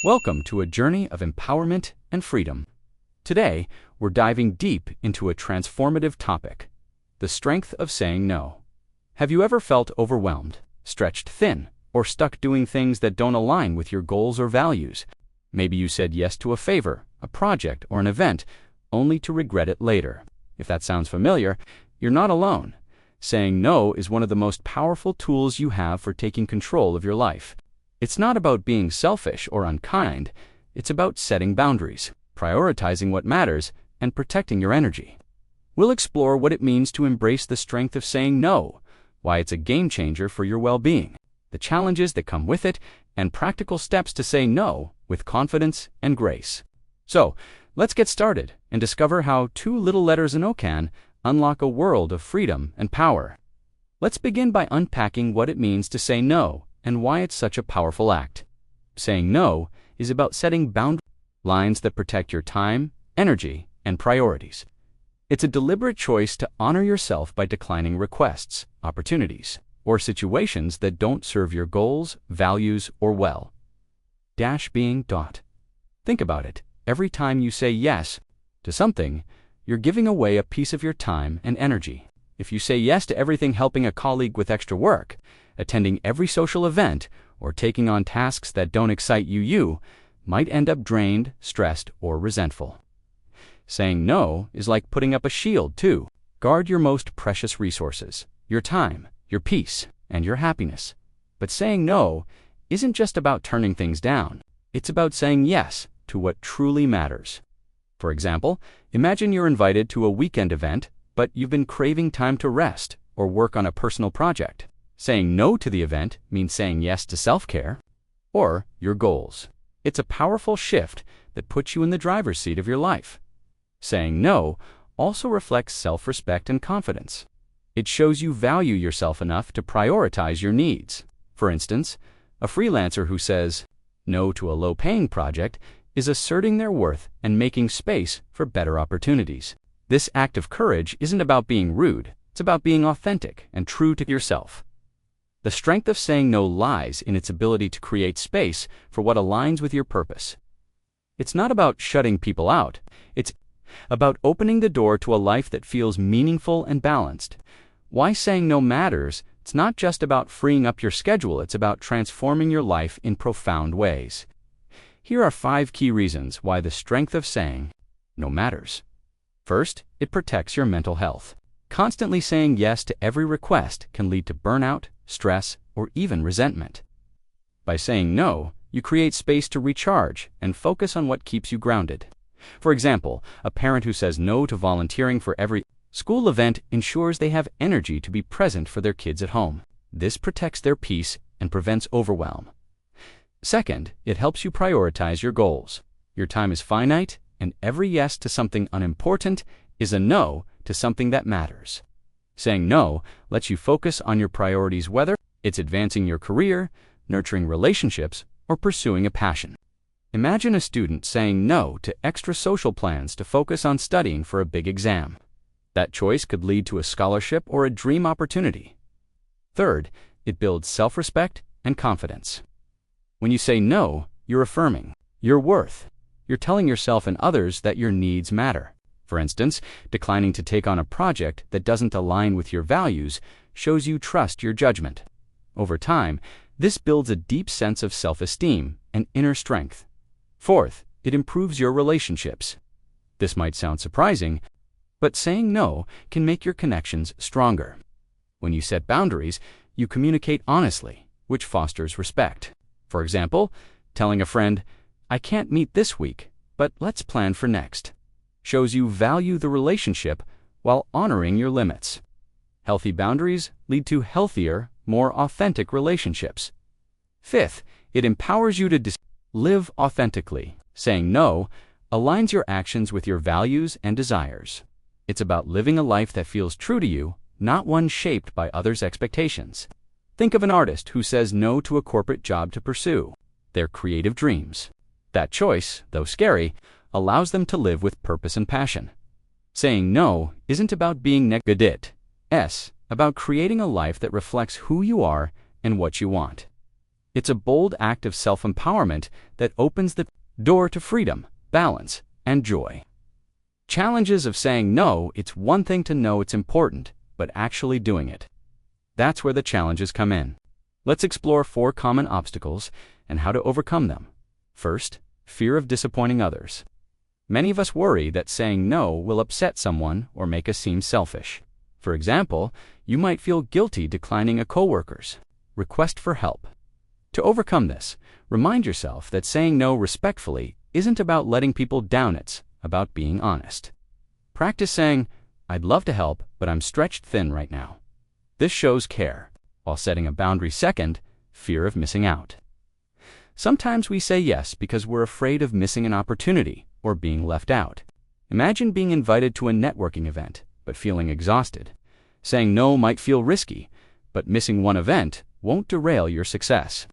Welcome to a journey of empowerment and freedom. Today, we're diving deep into a transformative topic: the strength of saying no. Have you ever felt overwhelmed, stretched thin, or stuck doing things that don't align with your goals or values? Maybe you said yes to a favor, a project, or an event, only to regret it later. If that sounds familiar, you're not alone. Saying no is one of the most powerful tools you have for taking control of your life. It's not about being selfish or unkind. It's about setting boundaries, prioritizing what matters, and protecting your energy. We'll explore what it means to embrace the strength of saying no, why it's a game changer for your well-being, the challenges that come with it, and practical steps to say no with confidence and grace. So, let's get started and discover how two little letters in O can unlock a world of freedom and power. Let's begin by unpacking what it means to say no and why it's such a powerful act. Saying no is about setting boundary lines that protect your time, energy, and priorities. It's a deliberate choice to honor yourself by declining requests, opportunities, or situations that don't serve your goals, values, or well-being. Think about it. Every time you say yes to something, you're giving away a piece of your time and energy. If you say yes to everything, helping a colleague with extra work, attending every social event, or taking on tasks that don't excite you, you might end up drained, stressed, or resentful. Saying no is like putting up a shield to guard your most precious resources, your time, your peace, and your happiness. But saying no isn't just about turning things down. It's about saying yes to what truly matters. For example, imagine you're invited to a weekend event, but you've been craving time to rest or work on a personal project. Saying no to the event means saying yes to self-care or your goals. It's a powerful shift that puts you in the driver's seat of your life. Saying no also reflects self-respect and confidence. It shows you value yourself enough to prioritize your needs. For instance, a freelancer who says no to a low-paying project is asserting their worth and making space for better opportunities. This act of courage isn't about being rude. It's about being authentic and true to yourself. The strength of saying no lies in its ability to create space for what aligns with your purpose. It's not about shutting people out. It's about opening the door to a life that feels meaningful and balanced. Why saying no matters? It's not just about freeing up your schedule. It's about transforming your life in profound ways. Here are 5 key reasons why the strength of saying no matters. First, it protects your mental health. Constantly saying yes to every request can lead to burnout, stress, or even resentment. By saying no, you create space to recharge and focus on what keeps you grounded. For example, a parent who says no to volunteering for every school event ensures they have energy to be present for their kids at home. This protects their peace and prevents overwhelm. Second, it helps you prioritize your goals. Your time is finite, and every yes to something unimportant is a no to something that matters. Saying no lets you focus on your priorities, whether it's advancing your career, nurturing relationships, or pursuing a passion. Imagine a student saying no to extra social plans to focus on studying for a big exam. That choice could lead to a scholarship or a dream opportunity. Third, it builds self-respect and confidence. When you say no, you're affirming your worth. You're telling yourself and others that your needs matter. For instance, declining to take on a project that doesn't align with your values shows you trust your judgment. Over time, this builds a deep sense of self-esteem and inner strength. Fourth, it improves your relationships. This might sound surprising, but saying no can make your connections stronger. When you set boundaries, you communicate honestly, which fosters respect. For example, telling a friend, "I can't meet this week, but let's plan for next," shows you value the relationship while honoring your limits. Healthy boundaries lead to healthier, more authentic relationships. Fifth, it empowers you to live authentically. Saying no aligns your actions with your values and desires. It's about living a life that feels true to you, not one shaped by others' expectations. Think of an artist who says no to a corporate job to pursue their creative dreams. That choice, though scary, allows them to live with purpose and passion. Saying no isn't about being negative. It's about creating a life that reflects who you are and what you want. It's a bold act of self-empowerment that opens the door to freedom, balance, and joy. Challenges of saying no. It's one thing to know it's important, but actually doing it. That's where the challenges come in. Let's explore 4 common obstacles and how to overcome them. First, fear of disappointing others. Many of us worry that saying no will upset someone or make us seem selfish. For example, you might feel guilty declining a coworker's request for help. To overcome this, remind yourself that saying no respectfully isn't about letting people down, it's about being honest. Practice saying, "I'd love to help, but I'm stretched thin right now." This shows care, while setting a boundary. Second, fear of missing out. Sometimes we say yes because we're afraid of missing an opportunity or being left out. Imagine being invited to a networking event, but feeling exhausted. Saying no might feel risky, but missing one event won't derail your success.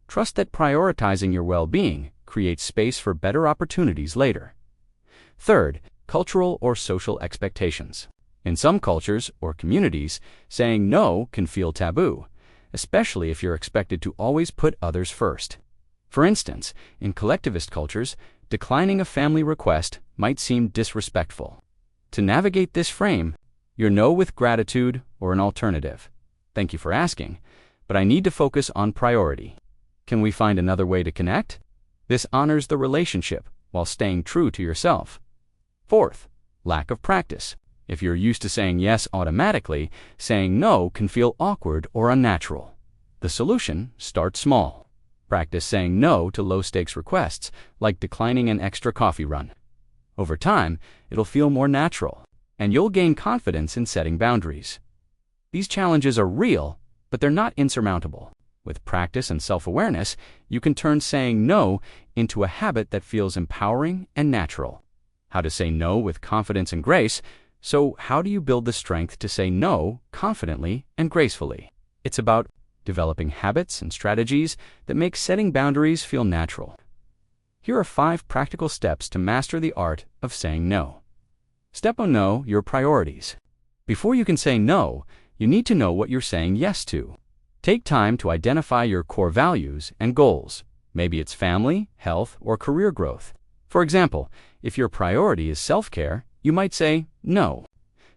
Trust that prioritizing your well-being creates space for better opportunities later. Third, cultural or social expectations. In some cultures or communities, saying no can feel taboo, especially if you're expected to always put others first. For instance, in collectivist cultures, declining a family request might seem disrespectful. To navigate this, frame your no with gratitude or an alternative. "Thank you for asking, but I need to focus on priority. Can we find another way to connect?" This honors the relationship while staying true to yourself. Fourth, lack of practice. If you're used to saying yes automatically, saying no can feel awkward or unnatural. The solution: start small. Practice saying no to low-stakes requests, like declining an extra coffee run. Over time, it'll feel more natural, and you'll gain confidence in setting boundaries. These challenges are real, but they're not insurmountable. With practice and self-awareness, you can turn saying no into a habit that feels empowering and natural. How to say no with confidence and grace. So, how do you build the strength to say no confidently and gracefully? It's about developing habits and strategies that make setting boundaries feel natural. Here are 5 practical steps to master the art of saying no. Step 1: know your priorities. Before you can say no, you need to know what you're saying yes to. Take time to identify your core values and goals. Maybe it's family, health, or career growth. For example, if your priority is self-care, you might say no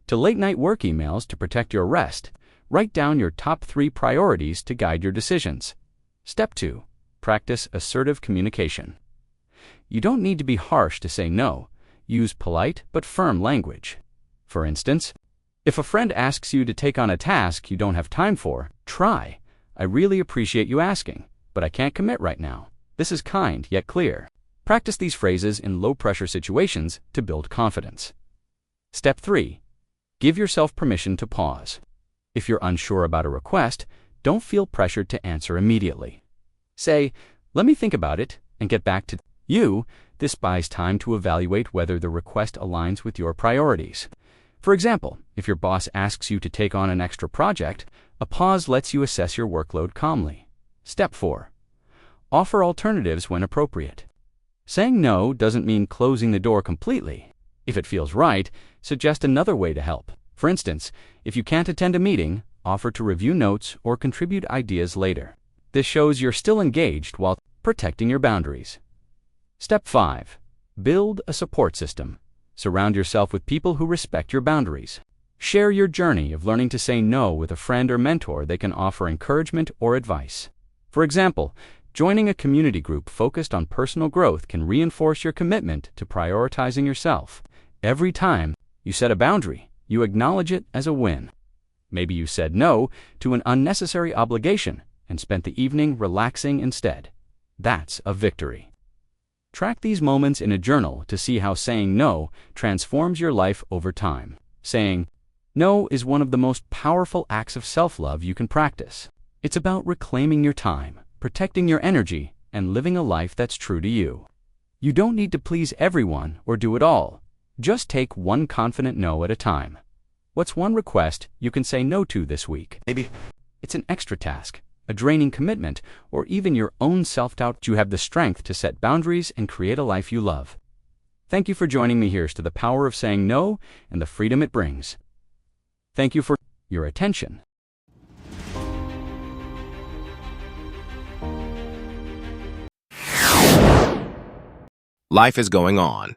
to late-night work emails to protect your rest. Write down your top 3 priorities to guide your decisions. Step 2: practice assertive communication. You don't need to be harsh to say no. Use polite but firm language. For instance, if a friend asks you to take on a task you don't have time for, try, "I really appreciate you asking, but I can't commit right now." This is kind yet clear. Practice these phrases in low-pressure situations to build confidence. Step 3: give yourself permission to pause. If you're unsure about a request, don't feel pressured to answer immediately. Say, "Let me think about it and get back to you." This buys time to evaluate whether the request aligns with your priorities. For example, if your boss asks you to take on an extra project, a pause lets you assess your workload calmly. Step 4: offer alternatives when appropriate. Saying no doesn't mean closing the door completely. If it feels right, suggest another way to help. For instance, if you can't attend a meeting, offer to review notes or contribute ideas later. This shows you're still engaged while protecting your boundaries. Step 5: build a support system. Surround yourself with people who respect your boundaries. Share your journey of learning to say no with a friend or mentor. They can offer encouragement or advice. For example, joining a community group focused on personal growth can reinforce your commitment to prioritizing yourself. Every time you set a boundary, you acknowledge it as a win. Maybe you said no to an unnecessary obligation and spent the evening relaxing instead. That's a victory. Track these moments in a journal to see how saying no transforms your life over time. Saying no is one of the most powerful acts of self-love you can practice. It's about reclaiming your time, protecting your energy, and living a life that's true to you. You don't need to please everyone or do it all. Just take one confident no at a time. What's one request you can say no to this week? Maybe it's an extra task, a draining commitment, or even your own self-doubt. You have the strength to set boundaries and create a life you love. Thank you for joining me. Here's to the power of saying no and the freedom it brings. Thank you for your attention. Life is going on.